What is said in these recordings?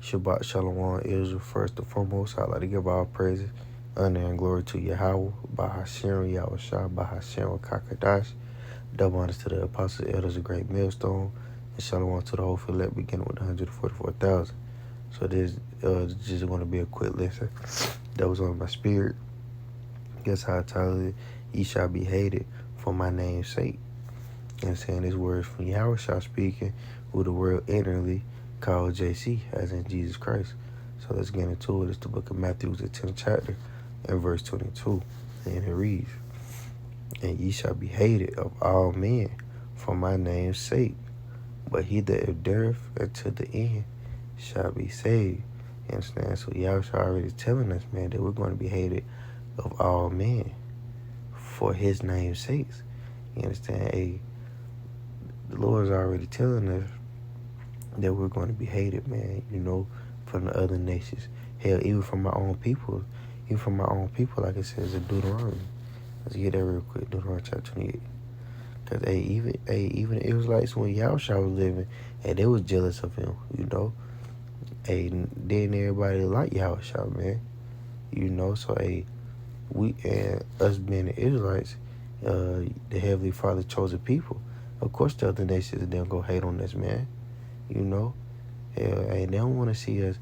Shabbat Shalom, Israel. First and foremost, I'd like to give all praises, honor, and glory to Yahweh, Bahashem, Yahweh Shah, Bahashem, Kakadash. Double honors to the apostles, elders, a great millstone, and Shalom to the whole elect, beginning with 144,000. So this just going to be a quick lesson that was on my spirit. Guess how I titled it? Ye shall be hated for my name's sake. And saying this words from Yahweh Shah speaking, who the world ignorantly called JC, as in Jesus Christ. So let's get into it. It's the book of Matthew, the 10th chapter, and verse 22. And it reads, And ye shall be hated of all men for my name's sake, but he that endureth unto the end shall be saved. You understand? So Yahweh Shah already telling us, man, that we're going to be hated of all men for his name's sakes. You understand? The Lord is already telling us that we're going to be hated, man, from the other nations. Hell, even from my own people. Like it says in Deuteronomy. Let's get that real quick, Deuteronomy chapter 28. Because, even the Israelites, when Yahushua was living, they was jealous of him, then everybody like Yahushua, man. So, we and us being the Israelites, the Heavenly Father chose a people. Of course, the other nations, they'll go hate on us, man. They don't want to see us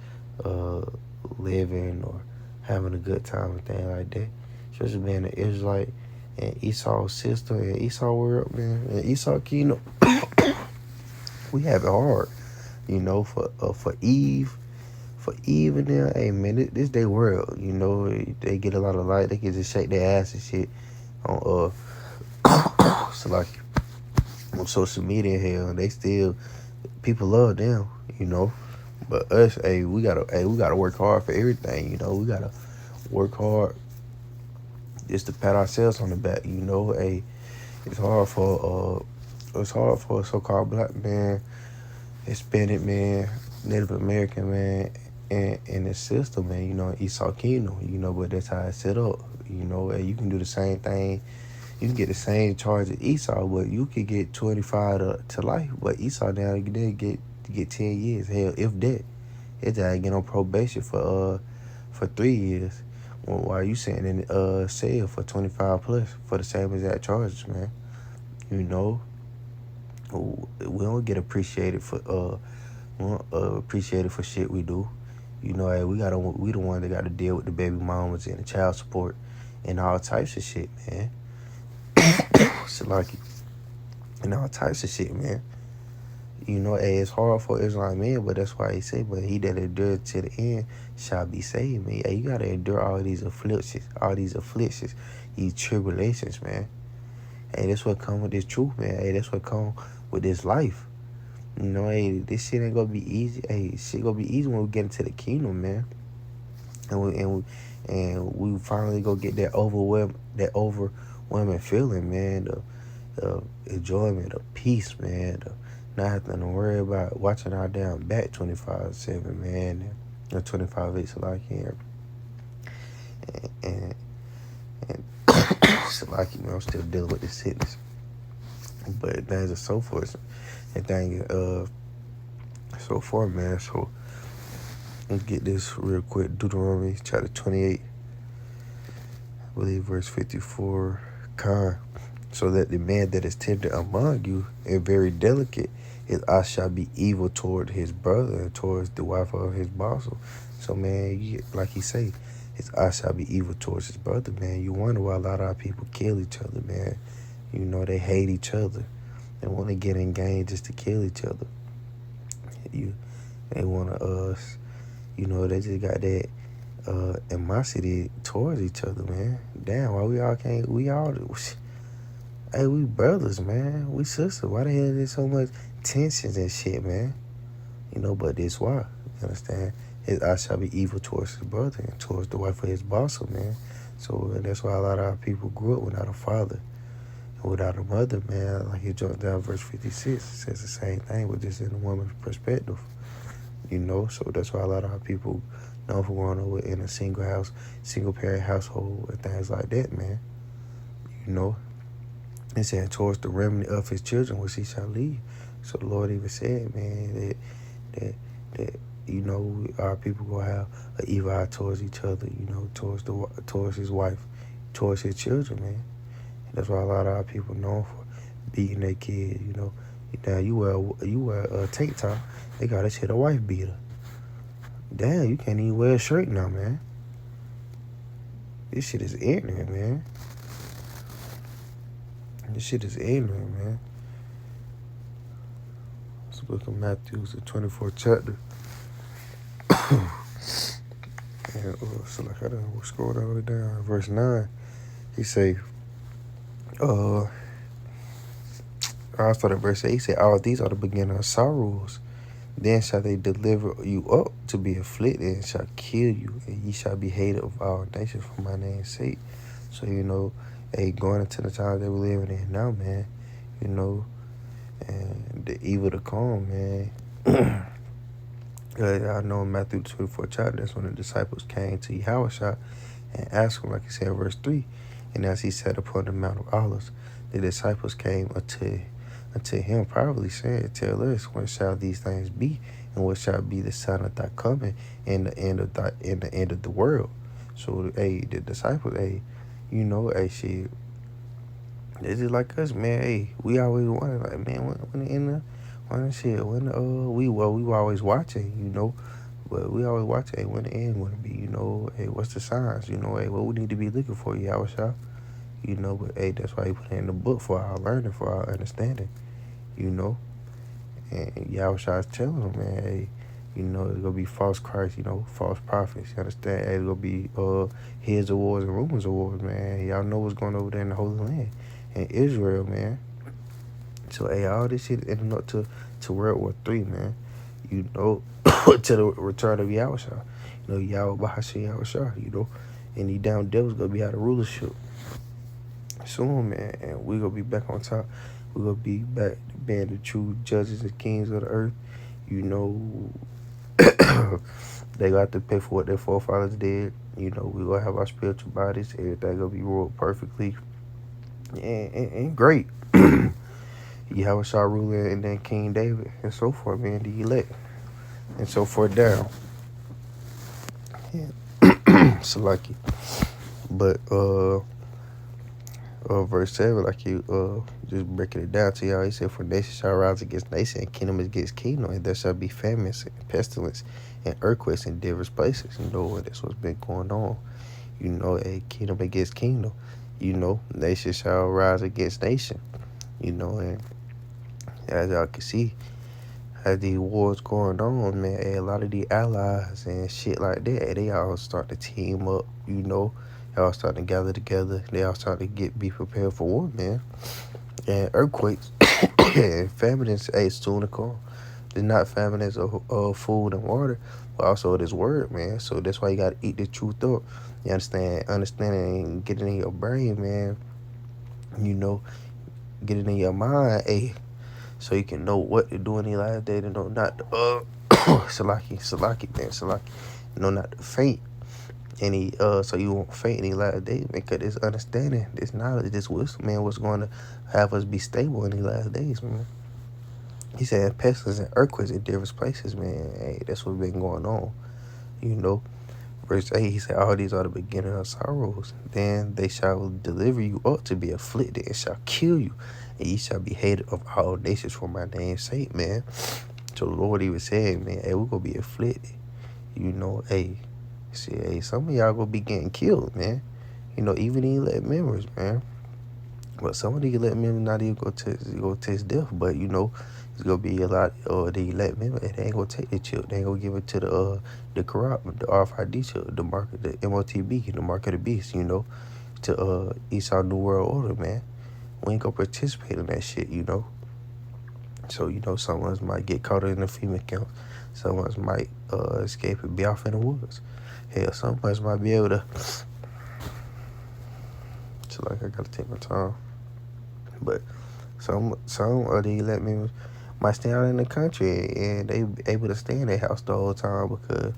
living or having a good time and things like that. Especially being an Israelite and Esau's sister and Esau world, man, and Esau kingdom. We have it hard, for Eve. For Eve and them, hey, man, this their world, They get a lot of light. They can just shake their ass and shit on, so like, on social media, hell, they still, people love them, But us, we gotta work hard for everything, We gotta work hard just to pat ourselves on the back, It's hard for a so-called black man, Hispanic man, Native American man, and in the system, man, Esau Kingdom, but that's how it's set up, and you can do the same thing. You can get the same charge as Esau, but you could get 25 to life. But Esau now, you can get 10 years. Hell, if that. His dad get on probation for 3 years. While you sitting in cell for 25 plus for the same exact charges, man. We don't get appreciated for shit we do. We the one that got to deal with the baby mamas and the child support and all types of shit, man. And all types of shit, man. It's hard for Israelite men, but that's why he say, but he that endure to the end shall be saved, man. You gotta endure all these afflictions, these tribulations, man. That's what come with this truth, man. That's what come with this life. This shit ain't gonna be easy. Shit gonna be easy when we get into the kingdom, man. And we finally go get that overwhelming feeling, man. The enjoyment, the peace, man. Not having to worry about watching our damn back 24/7, man. Or 25/8, so like here. And so like, I'm still dealing with this sickness. But things are so forth. And things so far, man. So let's get this real quick. Deuteronomy chapter 28, I believe verse 54. So that the man that is tender among you and very delicate, his eye shall be evil toward his brother and towards the wife of his boss. So, man, like he say, his eye shall be evil towards his brother, man. You wonder why a lot of our people kill each other, man. They hate each other. They want to get in gang just to kill each other. They want to, they just got that animosity towards each other, man. Damn, why we brothers, man. We sisters. Why the hell is there so much tensions and shit, man? But this why. You understand? His eye shall be evil towards his brother and towards the wife of his boss, man. So that's why a lot of our people grew up without a father and without a mother, man. Like he jumped down verse 56. It says the same thing, but just in a woman's perspective. So that's why a lot of our people known for growing up in a single parent household and things like that, man. It said towards the remnant of his children which he shall leave. So the Lord even said, man, that You know, our people gonna have an evil eye towards each other. You know, towards his wife, towards his children, man. That's why a lot of our people known for beating their kids. You know, now you wear a tank top, they got this shit a wife beater. Damn, you can't even wear a shirt now, man. This shit is ignorant, man. This shit is ignorant, man. Let's look at Matthew, the 24th chapter. And so like I done scroll all the way down. Verse 9, he say, I started verse 8, he said, all these are the beginning of sorrows. Then shall they deliver you up to be afflicted, and shall kill you, and ye shall be hated of all nations for my name's sake. So, you know, hey, going into the times that we're living in now, man, you know, and the evil to come, man. I know in Matthew 24 chapter, that's when the disciples came to Yahushua and asked him, like he said in verse 3, and as he sat upon the Mount of Olives, the disciples came unto him privately, saying, tell us, when shall these things be, and what shall be the sign of thy coming, and the end of the world? So, hey, the disciples, hey, you know, hey, shit, it's just like us, man. Hey, we always wanted, like, man, we were always watching, you know, but we always watch, hey, when the end gonna be, you know, hey, what's the signs, you know, hey, what we need to be looking for, Yahushua, you know, but hey, that's why he put it in the book for our learning, for our understanding, you know, and Yahushua is telling them, man, hey, you know, it's gonna be false Christ, you know, false prophets, you understand? Hey, it's gonna be heads of wars and rumors of wars, man. Y'all know what's going over there in the Holy Land, in Israel, man. So, hey, all this shit ending up to World War III, man. You know, to the return of Yahushua. You know, Yahweh Bahashim Yahushua, you know. And these down devils gonna be out of rulership soon, man. And we gonna be back on top. We gonna be back being the true judges and kings of the earth. You know, they got to pay for what their forefathers did. You know, we gonna have our spiritual bodies. Everything gonna be ruled perfectly and great. Yahushua ruler, and then King David, and so forth, man, the elect, and so forth down. Yeah. So lucky. But verse 7, like you just breaking it down to y'all, he said, for nation shall rise against nation, and kingdom against kingdom, and there shall be famines and pestilence and earthquakes in diverse places. You know, that's what's been going on. You know, a kingdom against kingdom. You know, nation shall rise against nation. You know, and as y'all can see, as these wars going on, man, a lot of the allies and shit like that, they all start to team up, you know. They all starting to gather together. They all starting to be prepared for war, man. And earthquakes and famines, hey, soon to come. It's not famines of food and water, but also this word, man. So that's why you got to eat the truth up. You understand? Understanding and get it in your brain, man. You know, get it in your mind, hey, so you can know what to do in the last day, to know not to Salaki, man. You know, not to faint any so you won't faint any last day, because this understanding, this knowledge, this wisdom, man, what's going to have us be stable in the last days, man. He said pestilence and earthquakes in different places, man. Hey, that's what's been going on. You know. Verse 8, he said, all these are the beginning of sorrows. Then they shall deliver you up to be afflicted, and shall kill you, and ye shall be hated of all nations for my name's sake, man. So the Lord even said, man, hey, we're going to be afflicted. You know, hey, see, hey, some of y'all going to be getting killed, man. You know, even the elect members, man. But some of the elect members not even going to taste death, but, you know, it's going to be a lot of the elect members, and they ain't going to take the chip. They ain't going to give it to the corrupt, the RFID chip, the market, the MOTB, the mark of the beast, you know, to Esau New World Order, man. We ain't going to participate in that shit, you know. So, you know, some of us might get caught in the FEMA camp. Some of us might escape and be off in the woods. Hell, some of us might be able to. So, like, I got to take my time. But some of the elect members might stay out in the country, and they able to stay in their house the whole time, because,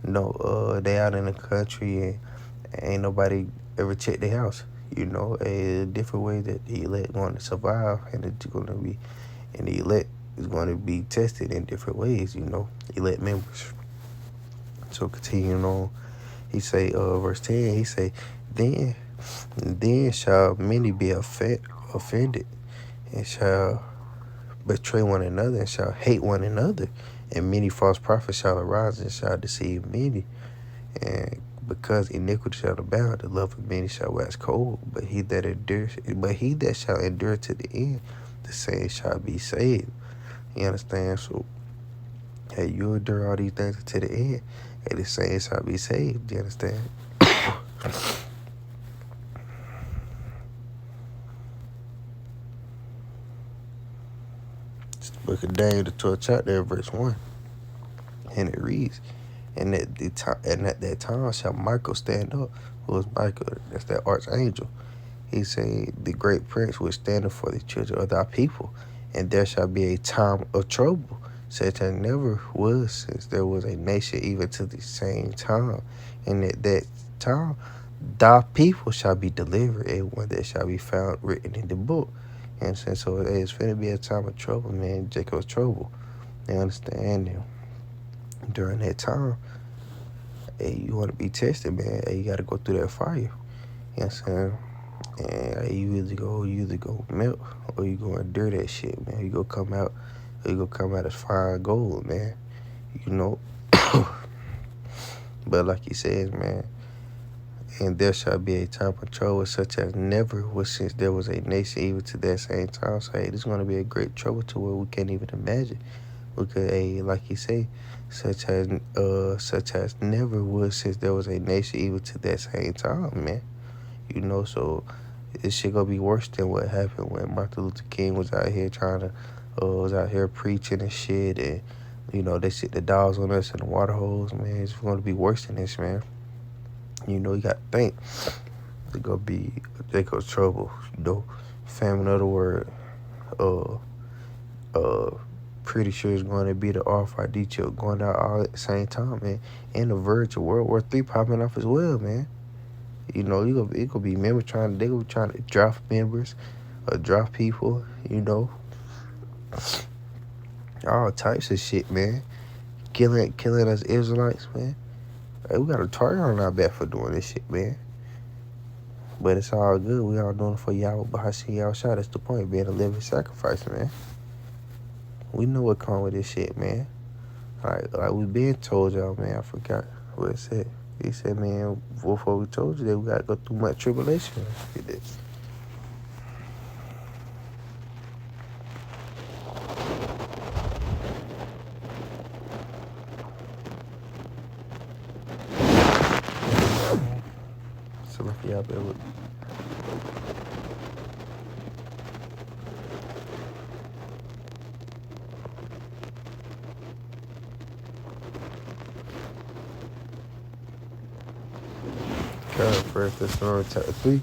you know, they out in the country and ain't nobody ever check their house. You know, a different way that the elect going to survive, and it's going to be, and the elect is going to be tested in different ways, you know, elect members. So continuing on, he say, verse 10, he say, then, then shall many be offended, and shall betray one another, and shall hate one another. And many false prophets shall arise, and shall deceive many. And because iniquity shall abound, the love of many shall wax cold. But he that shall endure to the end, the same shall be saved. You understand? So, hey, you endure all these things to the end, and the same shall be saved. You understand? It's the book of Daniel, the 12th chapter, verse 1. And it reads, and at that time shall Michael stand up. Who is Michael? That's that archangel. He said, the great prince will stand up for the children of thy people, and there shall be a time of trouble, such as never was since there was a nation even to the same time. And at that time thy people shall be delivered, and one that shall be found written in the book. And so it's finna be a time of trouble, man. Jacob's trouble. You understand? And during that time, hey, you want to be tested, man. Hey, you got to go through that fire. You know what I'm saying? And hey, you either go melt, or you go endure that shit, man. You go come out as fine gold, man. You know. But like he says, man, and there shall be a time of trouble such as never was since there was a nation even to that same time. So hey, this is gonna be a great trouble to where we can't even imagine. Because hey, like he say, such as never was since there was a nation even to that same time, man. You know, so this shit gonna be worse than what happened when Martin Luther King was out here was out here preaching and shit, and you know they sit the dogs on us in the water holes, man. It's gonna be worse than this, man. You know, you gotta think it's gonna be Jacob's trouble. You know, famine of the word. Pretty sure it's going to be the RFID chip going out all at the same time, man. And the verge of World War III popping off as well, man. You know, it could be members trying to draft members or draft people, you know. All types of shit, man. Killing us Israelites, man. Hey, we got a target on our back for doing this shit, man. But it's all good. We all doing it for Yahweh Bahashim Yahushua. That's the point, being a living sacrifice, man. We know what come with this shit, man. Like we been told y'all, man. I forgot what it said. He said, man, before we told you that we gotta go through much tribulation. Look at this. So look, y'all better look. First Thessalonians chapter 3,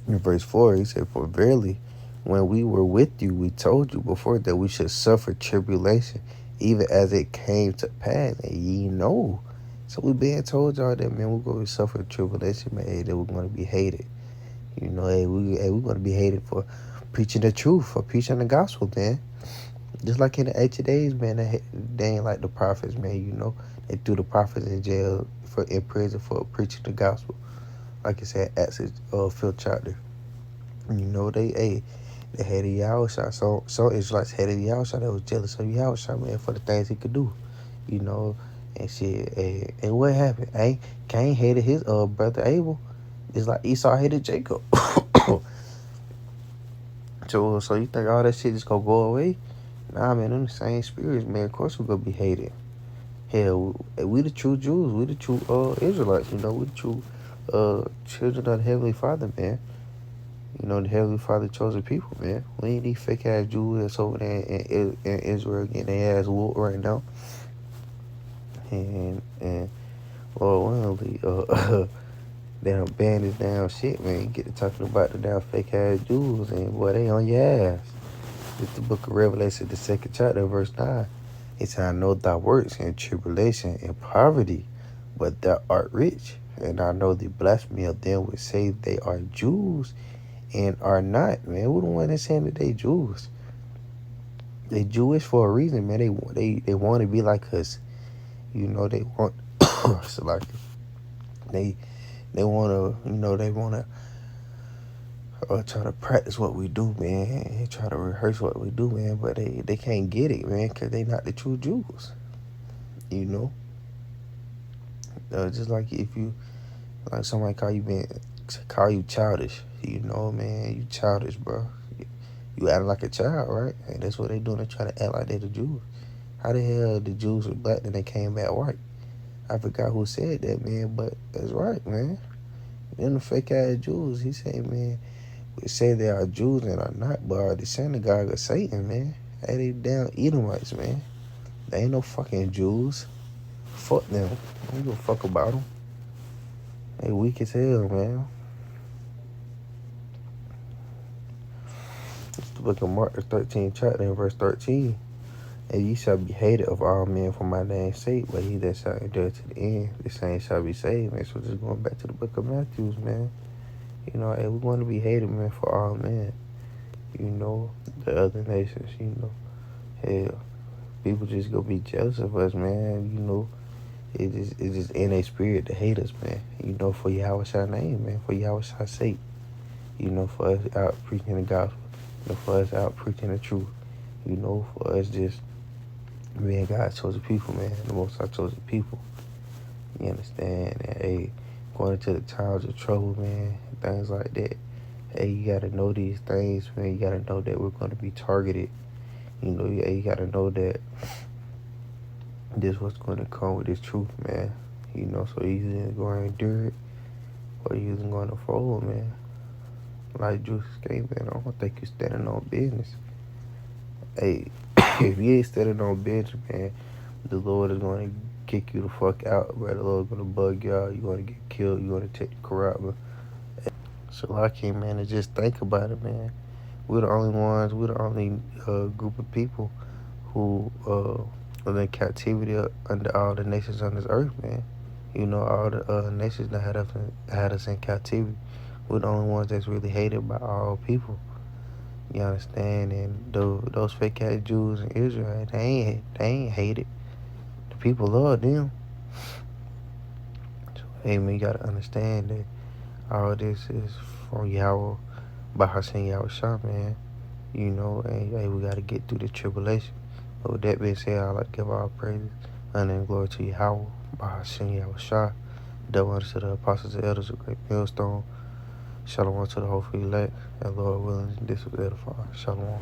in verse 4, he said, for verily, when we were with you, we told you before that we should suffer tribulation, even as it came to pass, and ye know. So we been told y'all that, man, we're going to suffer tribulation, man, hey, that we're going to be hated. You know, we're going to be hated for preaching the truth, for preaching the gospel, man. Just like in the ancient days, man, they ain't like the prophets, man, you know. They threw the prophets in jail, in prison for preaching the gospel. Like I said, Acts 5th chapter. You know, they hated Yahushua. So some Israelites hated Yahushua. They was jealous of Yahushua, man, for the things he could do. You know, and shit. And what happened? Cain hated his brother Abel. It's like Esau hated Jacob. So you think all that shit just gonna go away? Nah, man, them the same spirits, man. Of course we're gonna be hated. Hell, we the true Jews. We the true Israelites. You know, we the true children of the Heavenly Father, man. You know, the Heavenly Father chosen people, man. We ain't these fake ass Jews that's over there in Israel getting their ass whooped right now. And well, damn bandits down shit, man. You get to talking about the damn fake ass Jews, and boy, they on your ass. It's the book of Revelation, the 2nd chapter, verse 9. It said, I know thy works in tribulation and poverty, but thou art rich. And I know the blasphemy of them which say they are Jews and are not, man. Who the one that's saying that they Jews? They Jewish for a reason, man. They want to be like us. You know, they want, it's like, they want to, they want to try to practice what we do, man, and try to rehearse what we do, man, but they can't get it, man, because they not the true Jews, you know? Just like if you, like somebody call you childish, you know, man, you childish, bro. You acting like a child, right? And that's what they doing. They trying to act like they the Jews. How the hell the Jews were black then they came back white? I forgot who said that, man, but that's right, man. Then the fake ass Jews, he said, man, we say they are Jews and are not, but are the synagogue of Satan, man. Hey, they damn Edomites, man. They ain't no fucking Jews. Fuck them. I don't give a fuck about them. They weak as hell, man. It's the book of Mark, the 13th chapter, and verse 13. And ye shall be hated of all men for my name's sake, but he that shall endure to the end, the same shall be saved, man. So just going back to the book of Matthew, man. You know, hey, we want to be hated, man, for all men. You know, the other nations, you know. Hell, people just gonna be jealous of us, man. You know, it's just in their spirit to hate us, man. You know, for Yahweh's name, man. For Yahweh's sake. You know, for us out preaching the gospel. You know, for us out preaching the truth. You know, for us just being God's chosen people, man. The Most High chosen people. You understand? And, hey, going into the times of trouble, man. Things like that. Hey, you gotta know these things, man. You gotta know that we're gonna be targeted. You know, you gotta know that this what's gonna come with this truth, man. You know, so you either gonna endure it or you either gonna fold, man. Like Juice came, man. I don't think you're standing on business. Hey, if you ain't standing on business, man, the Lord is gonna kick you the fuck out, bro. The Lord's gonna bug you out. You're gonna get killed. You're gonna take the corrupt, man. So I came, man, and just think about it, man. We're the only group of people who are in captivity under all the nations on this earth, man. You know, all the nations that had us in captivity. We're the only ones that's really hated by all people. You understand? And those fake ass Jews in Israel, they ain't hated. The people love them. So, hey, man, you gotta understand that all this is from Yahweh, by Hashem Yahweh Shah, man. You know, and hey, we gotta get through the tribulation. But with that being said, I'd like to give all praises, honor, and glory to Yahweh, by Hashem Yahweh Shah. Double honor to the apostles and elders of Great Millstone. Shalom to the hopeful elect, and Lord willing, this will edify. Shalom.